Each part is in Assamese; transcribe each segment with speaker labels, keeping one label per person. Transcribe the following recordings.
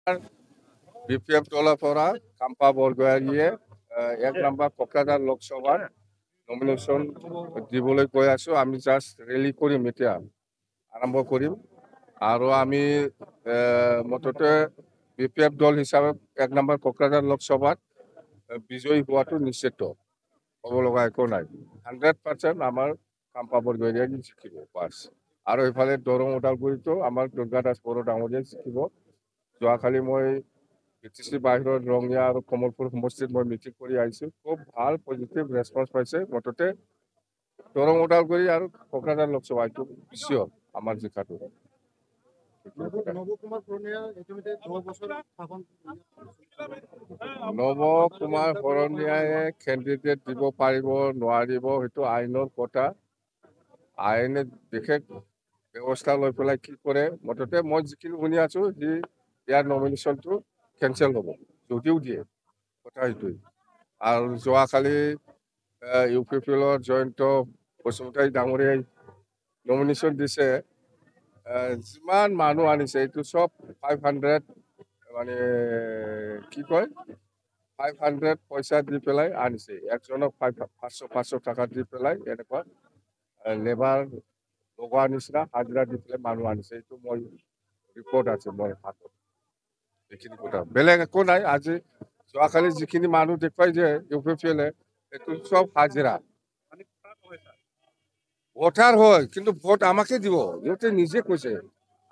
Speaker 1: বিপিএফ দলৰ পৰা কাম্পা বৰগোহাঁইয়ে 1 নম্বৰ কোকৰাঝাৰ লোকসভাৰ নমিনেশ্যন দিবলৈ গৈ আছো। আমি জাষ্ট ৰেলী কৰিম, এতিয়া আৰম্ভ কৰিম আৰু আমি মুঠতে বিপিএফ দল হিচাপে 1 নম্বৰ কোকৰাঝাৰ লোকসভাত বিজয়ী হোৱাটো নিশ্চিত, হ'ব লগা একো নাই। 100% আমাৰ কাম্পা বৰগোহাঁইয়ে জিকিব বাছ। আৰু এইফালে দৰং ওদালগুৰিতো আমাৰ দুৰ্গা দাস বড়ো ডাঙৰীয়াই জিকিব। যোৱাকালি মই BTC বাহিৰত ৰঙিয়া আৰু কমলপুৰ সমষ্টিত মই মিটিং কৰি আহিছোঁ। খুব ভাল পজিটিভ ৰেছপন্স পাইছে। মুঠতে দৰং ওদালগুৰি আৰু কোকৰাঝাৰ লোকসভা এইটো পিছিয়ৰ আমাৰ জিকাটো। নৱ কুমাৰ শৰণীয়াই কেণ্ডিডেট দিব পাৰিব নোৱাৰিব সেইটো আইনৰ কথা। আইনে বিশেষ ব্যৱস্থা লৈ পেলাই কি কৰে। মুঠতে মই যিখিনি শুনি আছো সি ইয়াৰ নমিনেশ্যনটো কেঞ্চেল হ'ব, যদিও দিয়ে, কথা সেইটোৱে। আৰু যোৱাকালি UPPLৰ জয়ন্ত বসুমতাৰী ডাঙৰীয়াই নমিনেশ্যন দিছে। যিমান মানুহ আনিছে এইটো চব 500 মানে কি কয় 500 পইচা দি পেলাই আনিছে। একজনক 500 টকা দি পেলাই এনেকুৱা লেবাৰ লগোৱা নিচিনা হাজিৰা দি পেলাই মানুহ আনিছে। এইটো মই ৰিপৰ্ট আছে মোৰ হাতত, এইখিনি কথা, বেলেগ একো নাই। আজি যোৱাকালি যিখিনি মানুহ দেখুৱাই যে UPPLে এইটো চব হাজিৰা ভোটাৰ হয়, কিন্তু ভোট আমাকে দিব, সিহঁতে নিজে কৈছে।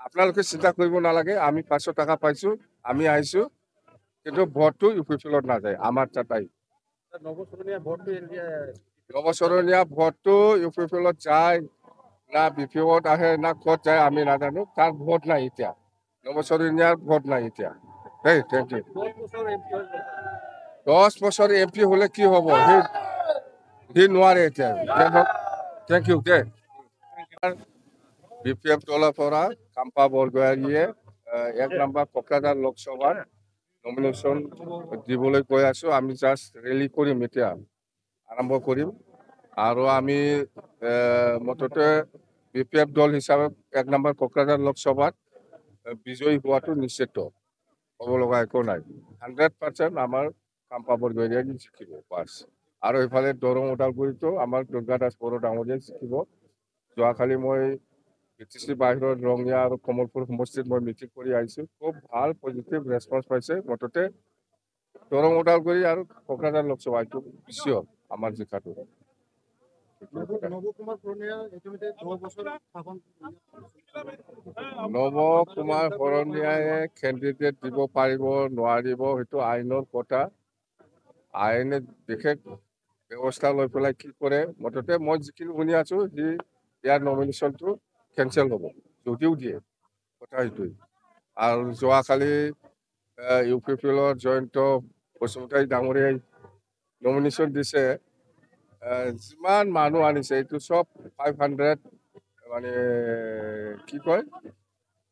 Speaker 1: আপোনালোকে চিন্তা কৰিব নালাগে, আমি 500 টকা পাইছো, আমি আহিছো, কিন্তু ভোটটো UPPLত নাযায়, আমাৰ তাত আহি। নৱচৰণীয়া ভোটটো UPPLত যায় না BPOত আহে না ক'ত যায় আমি নাজানো। তাৰ ভোট নাই এতিয়া, নৱচৰণীয়াৰ ভোট নাই এতিয়া। দেই, থেংক ইউ। 10 বছৰ MP হলে কি হ'ব, সি নোৱাৰে এতিয়া। থেংক ইউ দে। বিপিএফ দলৰ পৰা কাম্পা বৰগোহাঁইয়ে 1 নম্বৰ কোকৰাঝাৰ লোকসভাৰ নমিনেশ্যন দিবলৈ গৈ আছো। আমি জাষ্ট ৰেলী কৰিম, এতিয়া আৰম্ভ কৰিম আৰু আমি মুঠতে বিপিএফ দল হিচাপে 1 নম্বৰ কোকৰাঝাৰ লোকসভাত বিজয়ী হোৱাটো নিশ্চিত, হ'ব লগা একো নাই। 100% আমাৰ কাম্পা বৰগোহাঁইয়ে জিকিব বাছ। আৰু এইফালে দৰং ওদালগুৰিতো আমাৰ দুৰ্গা দাস বড়ো ডাঙৰীয়াই জিকিব। যোৱাকালি মই BTC বাহিৰত ৰঙিয়া আৰু কমলপুৰ সমষ্টিত মই মিটিং কৰি আহিছোঁ। খুব ভাল পজিটিভ ৰেছপন্স পাইছে। মুঠতে দৰং ওদালগুৰি আৰু কোকৰাঝাৰ লোকসভা এইটো পিছিয়ৰ আমাৰ জিকাটো। নৱ কুমাৰ শৰণীয়াই কেণ্ডিডেট দিব পাৰিব নোৱাৰিব সেইটো আইনৰ কথা। আইনে বিশেষ ব্যৱস্থা লৈ পেলাই কি কৰে। মুঠতে মই যিখিনি শুনি আছো সি ইয়াৰ নমিনেশ্যনটো কেঞ্চেল হ'ব, যদিও দিয়ে, কথা সেইটোৱে। আৰু যোৱাকালি UPPLৰ জয়ন্ত বসুমতাৰী ডাঙৰীয়াই নমিনেশ্যন দিছে। যিমান মানুহ আনিছে এইটো চব 500 মানে কি কয়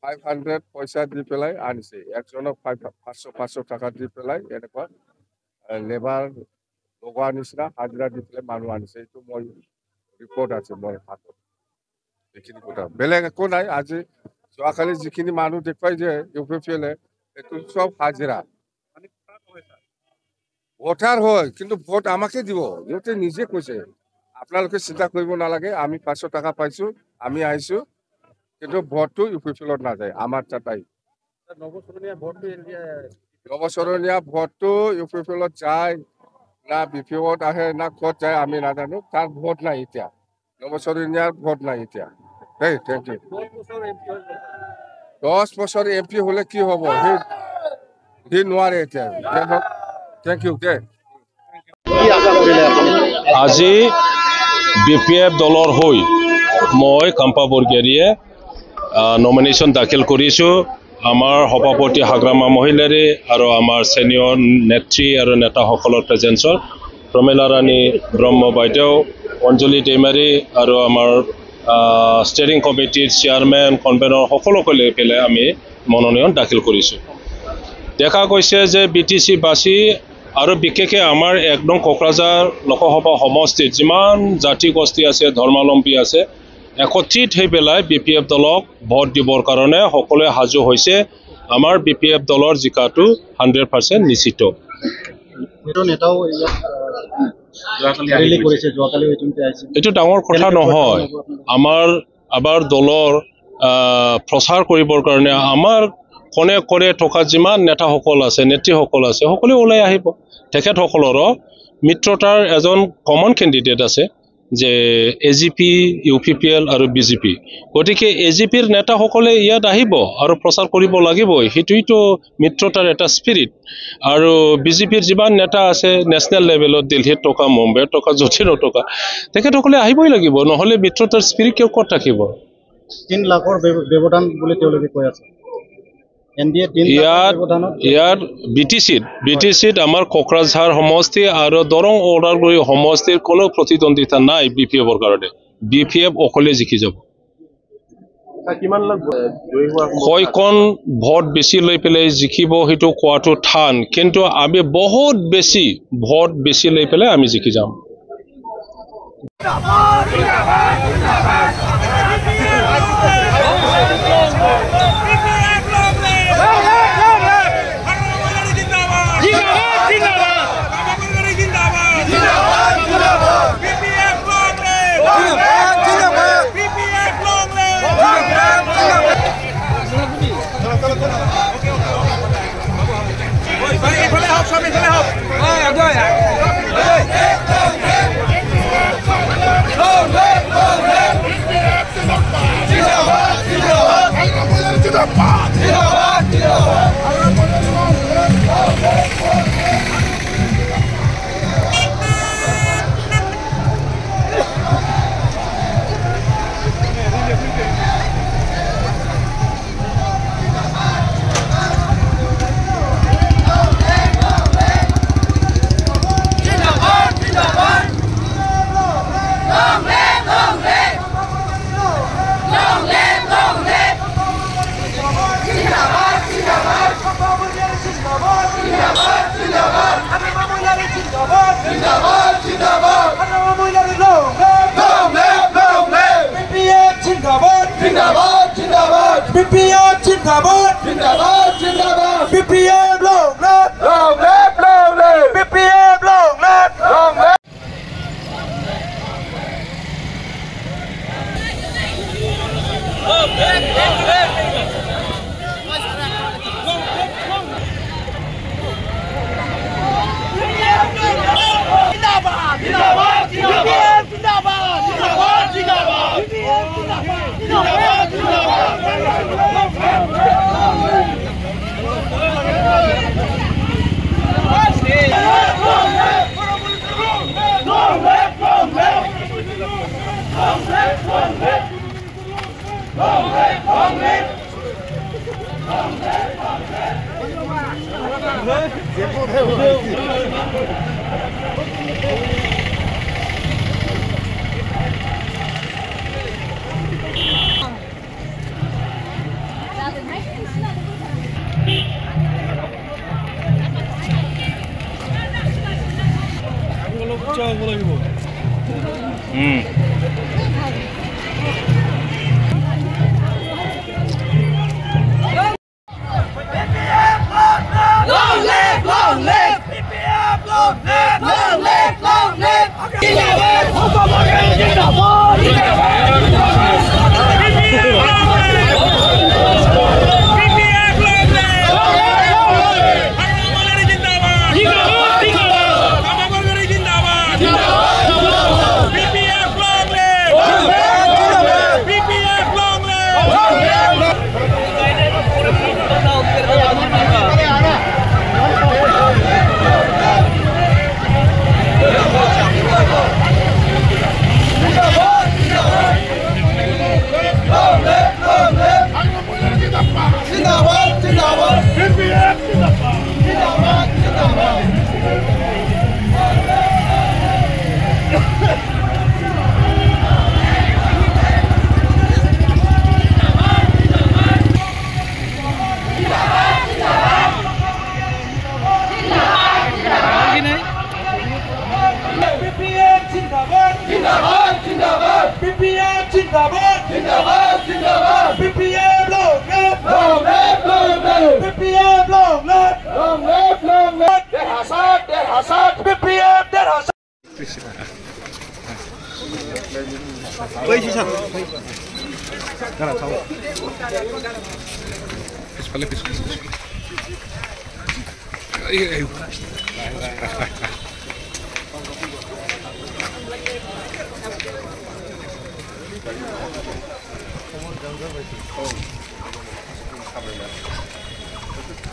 Speaker 1: 500 পইচা দি পেলাই আনিছে। একজনক 500 টকা দি পেলাই এনেকুৱা লেবাৰ লগোৱা নিচিনা হাজিৰা দি পেলাই মানুহ আনিছে। এইটো মই ৰিপৰ্ট আছে মোৰ হাতত, এইখিনি কথা, বেলেগ একো নাই। আজি যোৱাকালি যিখিনি মানুহ দেখুৱাই যে UPPLে এইটো চব হাজিৰা ভোটাৰ হয়, কিন্তু ভোট আমাকে দিব, সিহঁতে নিজে কৈছে। আপোনালোকে চিন্তা কৰিব নালাগে, আমি 500 টকা পাইছো, আমি আহিছো, কিন্তু ভোটটো UPPLত নাযায়, আমাৰ তাত আহি। নৱচৰণীয়া ভোটটো UPPLত যায় না BPOত আহে না ক'ত যায় আমি নাজানো। তাৰ ভোট নাই এতিয়া, নৱচৰণীয়াৰ ভোট নাই এতিয়া। দেই, থেংক ইউ। 10 বছৰ MP হলে কি হ'ব, সি নোৱাৰে এতিয়া। থেংক ইউ দে।
Speaker 2: আজি BPF দলৰ হৈ মই কাম্পা বৰগোহাঁইয়ে নমিনেশ্যন দাখিল কৰিছোঁ। আমাৰ সভাপতি হাগ্ৰামা মহিলাৰী আৰু আমাৰ ছিনিয়ৰ নেত্ৰী আৰু নেতাসকলৰ প্ৰেজেঞ্চত প্ৰমীলা ৰাণী ব্ৰহ্ম বাইদেউ, অঞ্জলি দৈমাৰী আৰু আমাৰ ষ্টেৰিং কমিটিৰ চেয়াৰমেন কনভেনৰ সকলোকে লৈ পেলাই আমি মনোনয়ন দাখিল কৰিছোঁ। দেখা গৈছে যে BTC বাসী আৰু বিশেষকৈ আমাৰ 1 নং কোকৰাঝাৰ লোকসভা সমষ্টিত যিমান জাতি গোষ্ঠী আছে, ধৰ্মাৱলম্বী আছে, একত্ৰিত হৈ পেলাই BPF দলক ভোট দিবৰ কাৰণে সকলোৱে সাজু হৈছে। আমাৰ BPF দলৰ জিকাটো 100% নিশ্চিত। এইটো ডাঙৰ কথা নহয়। আমাৰ দলৰ প্ৰচাৰ কৰিবৰ কাৰণে আমাৰ কোনে কোনে থকা যিমান নেতাসকল আছে নেত্ৰীসকল আছে সকলোৱে ওলাই আহিব। তেখেতসকলৰো মিত্ৰতাৰ এজন কমন কেণ্ডিডেট আছে যে AGP, UPPL আৰু BJP। গতিকে AGPৰ নেতাসকলে ইয়াত আহিব আৰু প্ৰচাৰ কৰিব লাগিবই। সেইটোৱেইতো মিত্ৰতাৰ এটা স্পিৰিট। আৰু BJPৰ যিমান নেতা আছে নেশ্যনেল লেভেলত দিল্লীত থকা মুম্বাইত থকা য'তে নথকা তেখেতসকলে আহিবই লাগিব, নহ'লে মিত্ৰতাৰ স্পিৰিট কিয় ক'ত থাকিব?
Speaker 3: 3 লাখৰ ব্যৱধান বুলি তেওঁলোকে কৈ আছে।
Speaker 2: ইয়াত BTCত আমাৰ কোকৰাঝাৰ সমষ্টি আৰু দৰং ওদালগুৰি সমষ্টিৰ কোনো প্ৰতিদ্বন্দ্বিতা নাই BPFৰ কাৰণে। BPF অকলে জিকি যাব। কয়কণ ভোট বেছি লৈ পেলাই জিকিব সেইটো কোৱাটো টান, কিন্তু আমি বহুত বেছি ভোট বেছি লৈ পেলাই আমি জিকি যাম।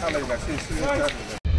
Speaker 1: 看了一个信息。